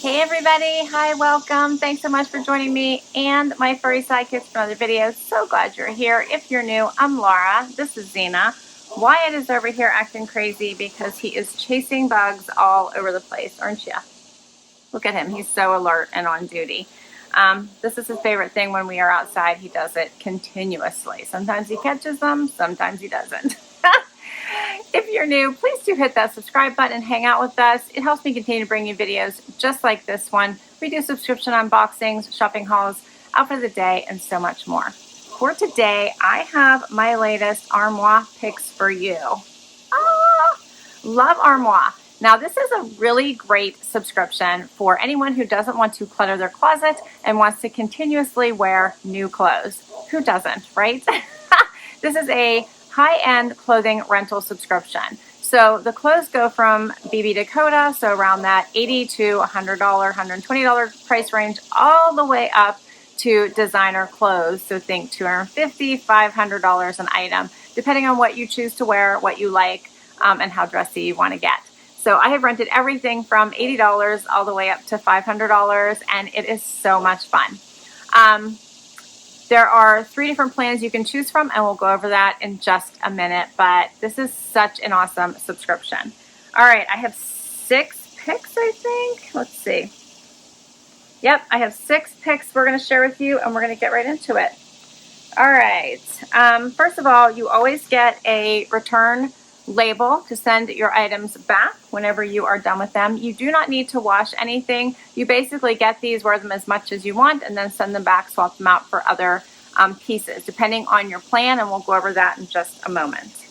Hey everybody, hi, welcome. Thanks so much for joining me and my furry sidekicks for another video. So glad you're here. If you're new, I'm Laura. This is Xena. Wyatt is over here acting crazy because he is chasing bugs all over the place, aren't you? Look at him, he's so alert and on duty. This is his favorite thing when we are outside. He does it continuously. Sometimes he catches them, sometimes he doesn't. If you're new, please do hit that subscribe button and hang out with us. It helps me continue to bring you videos just like this one. We do subscription unboxings, shopping hauls, outfit of the day, and so much more. For today, I have my latest armoire picks for you. Love armoire. Now, this is a really great subscription for anyone who doesn't want to clutter their closet and wants to continuously wear new clothes. Who doesn't, right? This is a high-end clothing rental subscription. So the clothes go from BB Dakota, so around that $80 to $100, $120 price range, all the way up to designer clothes. So think $250, $500 an item, depending on what you choose to wear, what you like, and how dressy you want to get. So I have rented everything from $80 all the way up to $500, and it is so much fun. There are 3 different plans you can choose from, and we'll go over that in just a minute, but this is such an awesome subscription. All right, I have 6 picks, I think. Let's see. Yep, I have 6 picks we're going to share with you, and we're going to get right into it. All right. First of all, you always get a return label to send your items back whenever you are done with them. You do not need to wash anything. You basically get these, wear them as much as you want, and then send them back, swap them out for other pieces, depending on your plan, and we'll go over that in just a moment.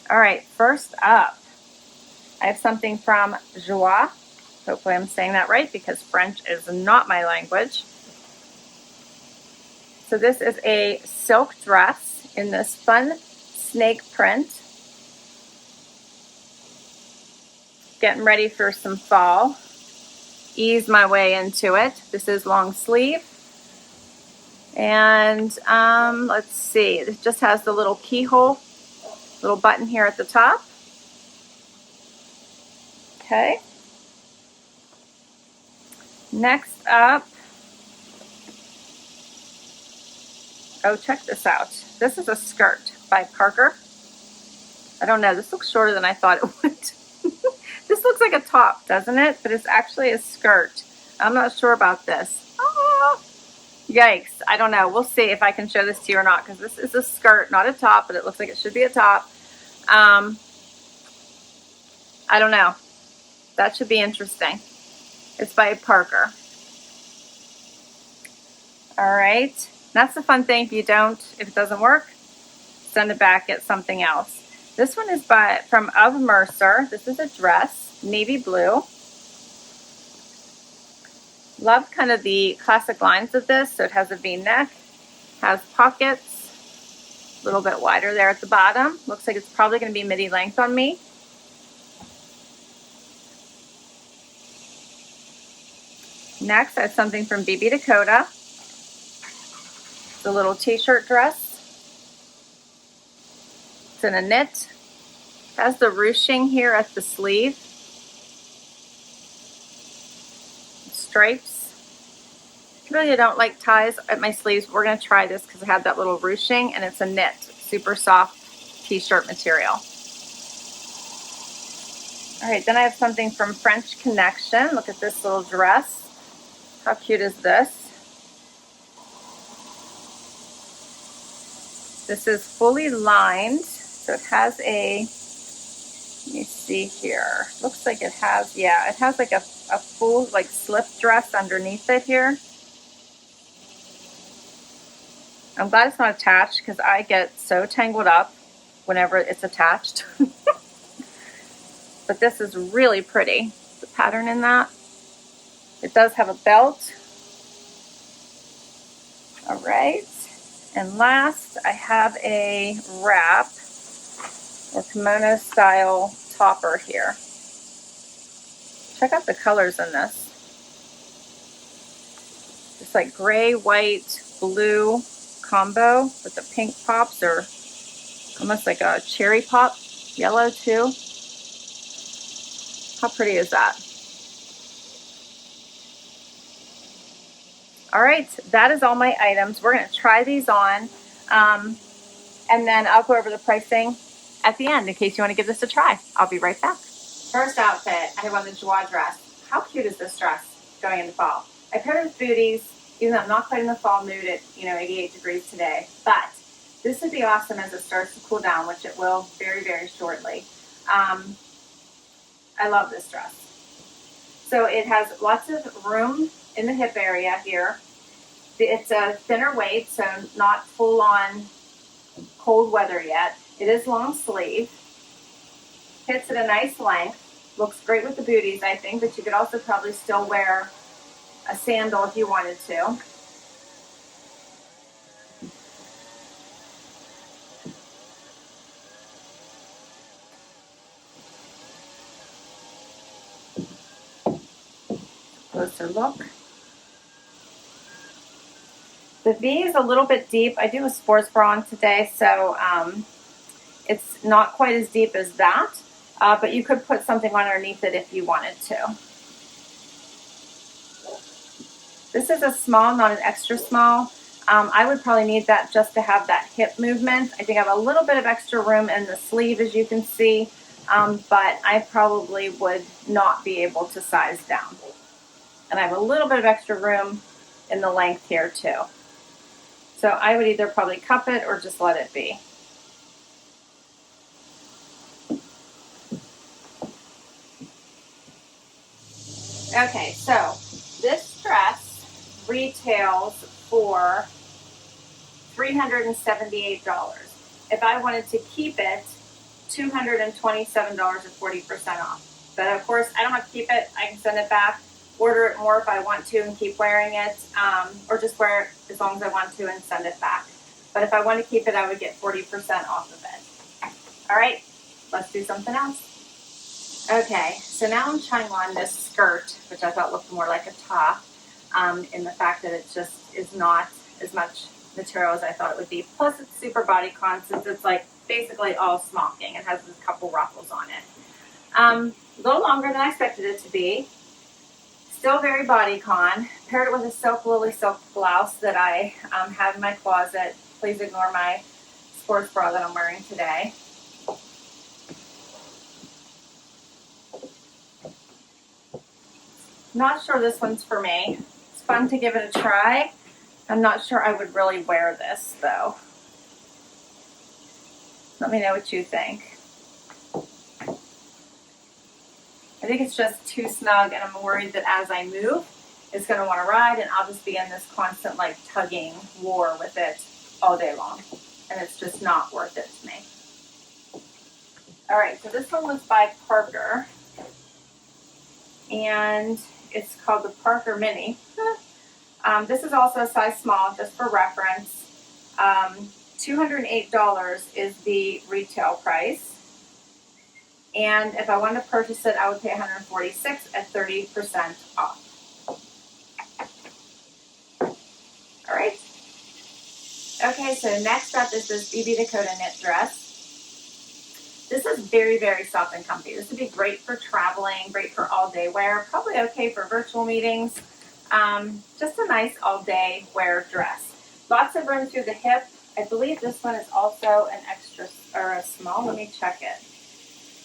All right, first up, I have something from Joie. Hopefully I'm saying that right because French is not my language. So this is a silk dress in this fun snake print. Getting ready for some fall. Ease my way into it. This is long sleeve. And let's see, it just has the little keyhole, little button here at the top. Okay. Next up, oh, check this out. This is a skirt by Parker. I don't know, this looks shorter than I thought it would. This looks like a top, doesn't it? But it's actually a skirt. I'm not sure about this. Oh, yikes. I don't know. We'll see if I can show this to you or not, because this is a skirt, not a top, but it looks like it should be a top. I don't know. That should be interesting. It's by Parker. All right. That's the fun thing. If it doesn't work, send it back, get something else. This one is from Mercer. This is a dress, navy blue. Love kind of the classic lines of this. So it has a V-neck, has pockets, a little bit wider there at the bottom. Looks like it's probably going to be midi length on me. Next, I have something from BB Dakota. It's a little t-shirt dress. It's in a knit. It has the ruching here at the sleeve. Stripes. Really, I don't like ties at my sleeves, but we're going to try this because it had that little ruching, and it's a knit, super soft t-shirt material. All right, then I have something from French Connection. Look at this little dress. How cute is this? This is fully lined, so it has a, let me see here. Looks like it has, yeah, it has like a full like slip dress underneath it here. I'm glad it's not attached because I get so tangled up whenever it's attached. But this is really pretty, the pattern in that. It does have a belt. All right. And last, I have a wrap or kimono style topper here. Check out the colors in this. It's like gray, white, blue combo with the pink pops, or almost like a cherry pop, yellow too. How pretty is that? All right, that is all my items. We're going to try these on, and then I'll go over the pricing at the end in case you want to give this a try. I'll be right back. First outfit, I have on the Joie dress. How cute is this dress going into fall? I paired it with booties, even though I'm not quite in the fall mood at 88 degrees today. But this would be awesome as it starts to cool down, which it will very, very shortly. I love this dress. So it has lots of room in the hip area here. It's a thinner weight, so not full on cold weather yet. It is long sleeve. Fits at a nice length. Looks great with the booties, I think, but you could also probably still wear a sandal if you wanted to. Closer look. The V is a little bit deep. I do a sports bra on today, so it's not quite as deep as that, but you could put something underneath it if you wanted to. This is a small, not an extra small. I would probably need that just to have that hip movement. I think I have a little bit of extra room in the sleeve, as you can see, but I probably would not be able to size down. And I have a little bit of extra room in the length here too. So I would either probably cup it or just let it be. Okay, so this dress retails for $378. If I wanted to keep it, $227 or 40% off. But of course, I don't have to keep it. I can send it back, order it more if I want to and keep wearing it, or just wear it as long as I want to and send it back. But if I want to keep it, I would get 40% off of it. All right, let's do something else. Okay, so now I'm trying on this skirt, which I thought looked more like a top, in the fact that it just is not as much material as I thought it would be. Plus it's super bodycon since it's like basically all smocking. It has a couple ruffles on it. A little longer than I expected it to be. Still very bodycon. Paired it with a silk lily silk blouse that I have in my closet. Please ignore my sports bra that I'm wearing today. Not sure this one's for me. It's fun to give it a try. I'm not sure I would really wear this though. Let me know what you think. I think it's just too snug and I'm worried that as I move, it's going to want to ride and I'll just be in this constant like tugging war with it all day long. And it's just not worth it to me. All right, so this one was by Parker. And it's called the Parker Mini. This is also a size small, just for reference. $208 is the retail price. And if I wanted to purchase it, I would pay $146 at 30% off. All right. Okay, so next up is this BB Dakota knit dress. This is very, very soft and comfy. This would be great for traveling, great for all day wear, probably okay for virtual meetings. Just a nice all day wear dress. Lots of room through the hip. I believe this one is also an extra or a small. Let me check it.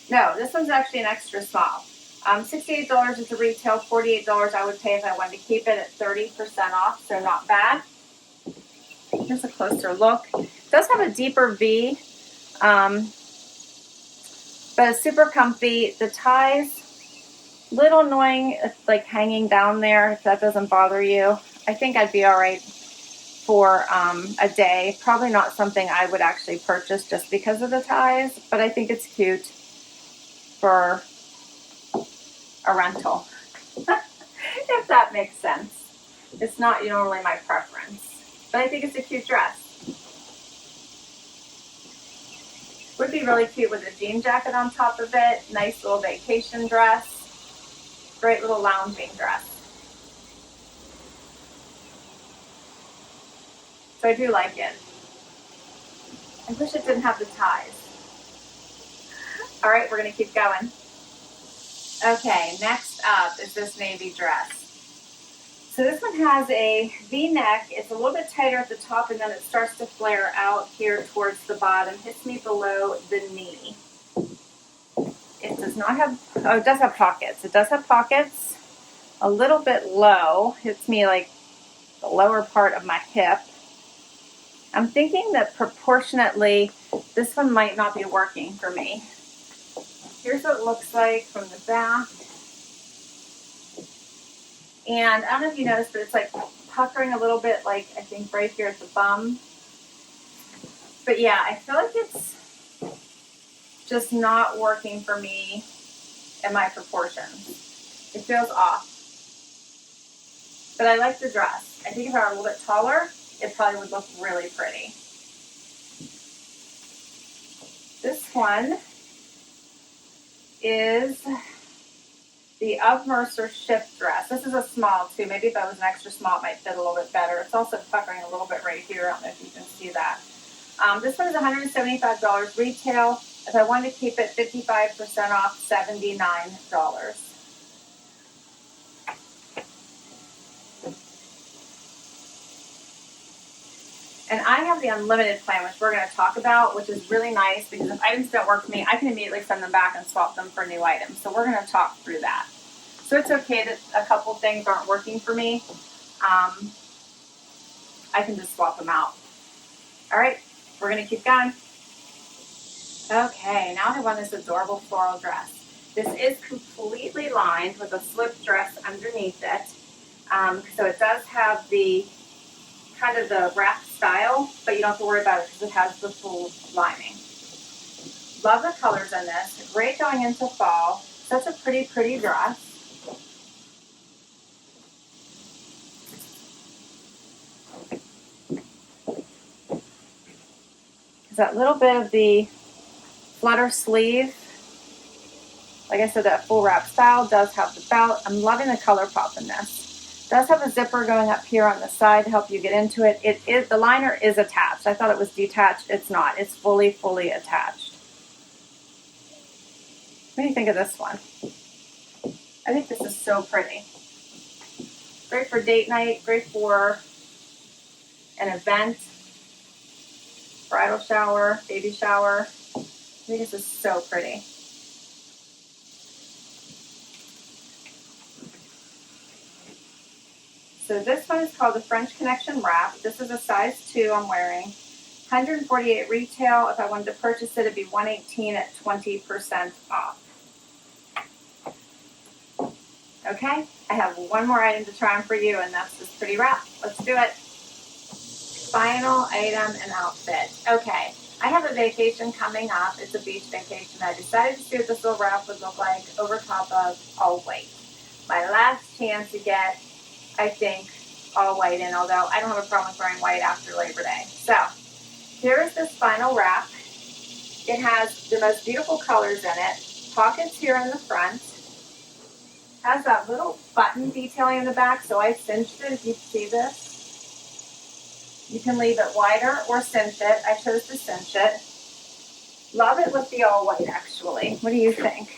No, this one's actually an extra small. $68 is the retail, $48 I would pay if I wanted to keep it at 30% off, so not bad. Here's a closer look. It does have a deeper V, but it's super comfy. The ties, little annoying, it's like hanging down there, if that doesn't bother you. I think I'd be all right for a day. Probably not something I would actually purchase just because of the ties, but I think it's cute for a rental, if that makes sense. It's not normally my preference, but I think it's a cute dress. Would be really cute with a jean jacket on top of it. Nice little vacation dress. Great little lounging dress. So I do like it. I wish it didn't have the ties. All right, we're going to keep going. Okay, next up is this navy dress. So this one has a V-neck. It's a little bit tighter at the top, and then it starts to flare out here towards the bottom. Hits me below the knee. It does not have, oh, it does have pockets. It does have pockets. A little bit low. Hits me like the lower part of my hip. I'm thinking that proportionately, this one might not be working for me. Here's what it looks like from the back. And I don't know if you noticed, but it's like puckering a little bit, like I think right here at the bum. But yeah, I feel like it's just not working for me in my proportions. It feels off. But I like the dress. I think if I were a little bit taller, it probably would look really pretty. This one is the of Mercer Shift dress. This is a small too. Maybe if I was an extra small, it might fit a little bit better. It's also puckering a little bit right here. I don't know if you can see that. This one is $175 retail. If I wanted to keep it 55% off, $79. And I have the unlimited plan, which we're going to talk about, which is really nice because if items don't work for me, I can immediately send them back and swap them for new items. So we're going to talk through that. So it's okay that a couple things aren't working for me. I can just swap them out. All right, we're going to keep going. Okay, now I have on this adorable floral dress. This is completely lined with a slip dress underneath it. So it does have the kind of the wrap style, but you don't have to worry about it because it has the full lining. Love the colors in this. Great going into fall. Such a pretty, pretty dress. There's that little bit of the flutter sleeve. Like I said, that full wrap style does have the belt. I'm loving the color pop in this. Does have a zipper going up here on the side to help you get into it. It is, the liner is attached. I thought it was detached. It's not. It's fully, fully attached. What do you think of this one? I think this is so pretty. Great for date night. Great for an event. Bridal shower, baby shower. I think this is so pretty. So this one is called the French Connection Wrap. This is a size 2 I'm wearing. $148 retail. If I wanted to purchase it, it'd be $118 at 20% off. Okay, I have one more item to try on for you, and that's this pretty wrap. Let's do it. Final item and outfit. Okay, I have a vacation coming up. It's a beach vacation. I decided to see what this little wrap would look like over top of all white. My last chance to get, I think, all white in, although I don't have a problem with wearing white after Labor Day. So, here is this final wrap. It has the most beautiful colors in it. Pockets here in the front. Has that little button detailing in the back, so I cinched it, if you see this. You can leave it wider or cinch it. I chose to cinch it. Love it with the all white, actually. What do you think?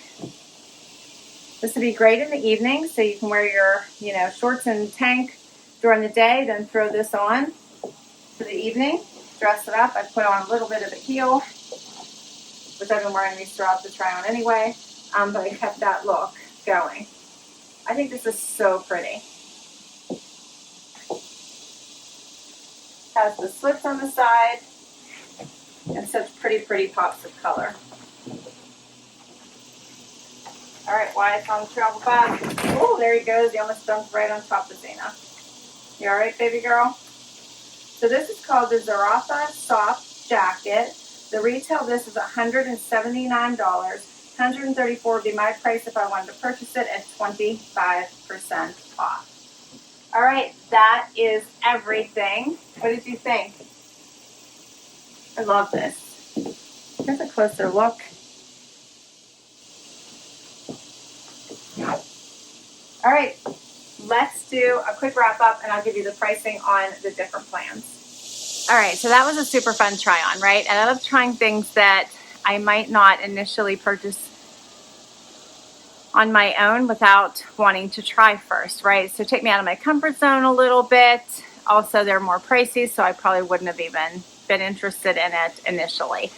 This would be great in the evening, so you can wear your, shorts and tank during the day, then throw this on for the evening. Dress it up. I put on a little bit of a heel, which I've been wearing these throughout the try on anyway, but I kept that look going. I think this is so pretty. Has the slits on the side and such pretty, pretty pops of color. All right, Wyatt's on the travel bag. Oh, there he goes. He almost jumped right on top of Zena. You all right, baby girl? So this is called the Zaratha Soft Jacket. The retail of this is $179. $134 would be my price if I wanted to purchase it at 25% off. All right, that is everything. What did you think? I love this. Here's a closer look. All right, let's do a quick wrap up and I'll give you the pricing on the different plans. All right, so that was a super fun try on, right? And I love trying things that I might not initially purchase on my own without wanting to try first, right? So take me out of my comfort zone a little bit. Also, they're more pricey, so I probably wouldn't have even been interested in it initially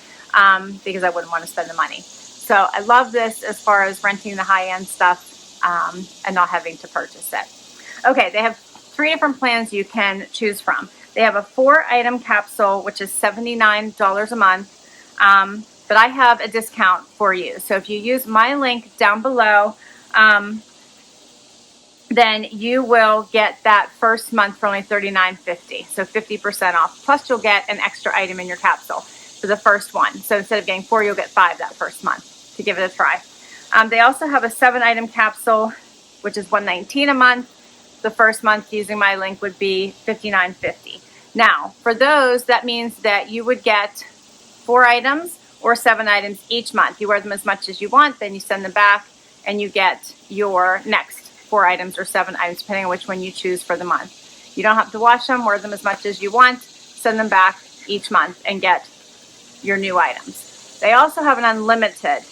because I wouldn't want to spend the money. So I love this as far as renting the high-end stuff and not having to purchase it. Okay, they have 3 different plans you can choose from. They have a 4-item capsule, which is $79 a month, but I have a discount for you. So if you use my link down below, then you will get that first month for only $39.50, so 50% off. Plus, you'll get an extra item in your capsule for the first one. So instead of getting 4, you'll get 5 that first month to give it a try. They also have a 7-item capsule, which is $119 a month. The first month using my link would be $59.50. Now, for those, that means that you would get 4 items or 7 items each month. You wear them as much as you want, then you send them back, and you get your next 4 items or 7 items, depending on which one you choose for the month. You don't have to wash them, wear them as much as you want, send them back each month and get your new items. They also have an unlimited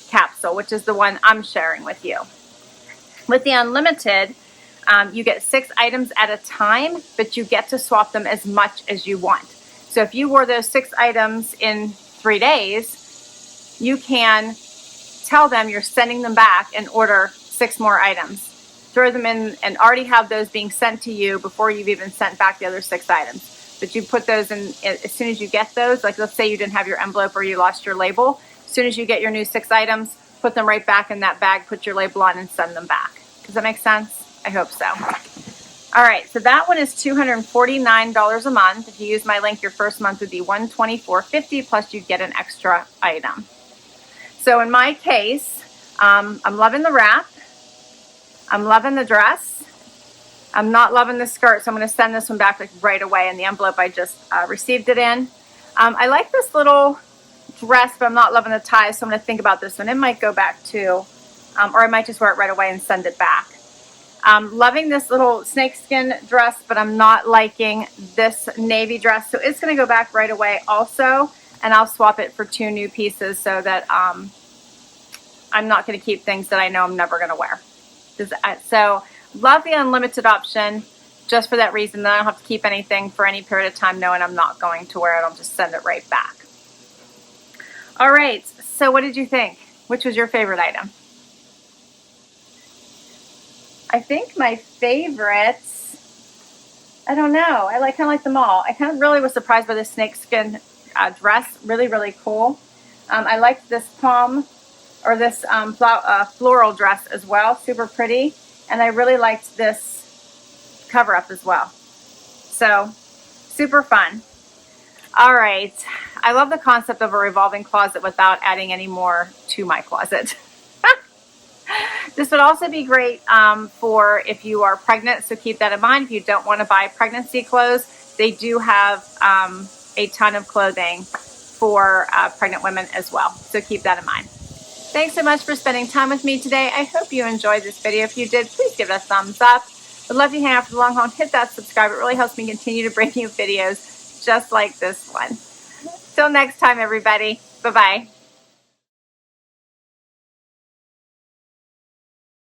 capsule, which is the one I'm sharing with you. With the unlimited, you get 6 items at a time, but you get to swap them as much as you want. So if you wore those 6 items in 3 days, you can tell them you're sending them back and order 6 more items. Throw them in and already have those being sent to you before you've even sent back the other 6 items. But you put those in as soon as you get those. Like, let's say you didn't have your envelope or you lost your label. As soon as you get your new 6 items, put them right back in that bag, put your label on, and send them back. Does that make sense? I hope so. All right, so that one is $249 a month. If you use my link, your first month would be $124.50, plus you'd get an extra item. So in my case, I'm loving the wrap. I'm loving the dress. I'm not loving the skirt, so I'm going to send this one back like right away in the envelope I just received it in. I like this little dress, but I'm not loving the tie, so I'm going to think about this one. It might go back too, or I might just wear it right away and send it back. Loving this little snakeskin dress, but I'm not liking this navy dress, so it's going to go back right away also, and I'll swap it for 2 new pieces so that I'm not going to keep things that I know I'm never going to wear. So love the unlimited option just for that reason. Then I don't have to keep anything for any period of time knowing I'm not going to wear it. I'll just send it right back. All right, so what did you think? Which was your favorite item? I think my favorites, I don't know. I kind of like them all. I kind of really was surprised by this snakeskin dress. Really, really cool. I liked this this floral dress as well. Super pretty. And I really liked this cover up as well. So super fun. All right. I love the concept of a revolving closet without adding any more to my closet. This would also be great for if you are pregnant, so keep that in mind. If you don't want to buy pregnancy clothes, they do have a ton of clothing for pregnant women as well, so keep that in mind. Thanks so much for spending time with me today. I hope you enjoyed this video. If you did, please give it a thumbs up. I'd love to hang out for the long haul and hit that subscribe. It really helps me continue to bring you videos just like this one. Till next time, everybody. Bye-bye.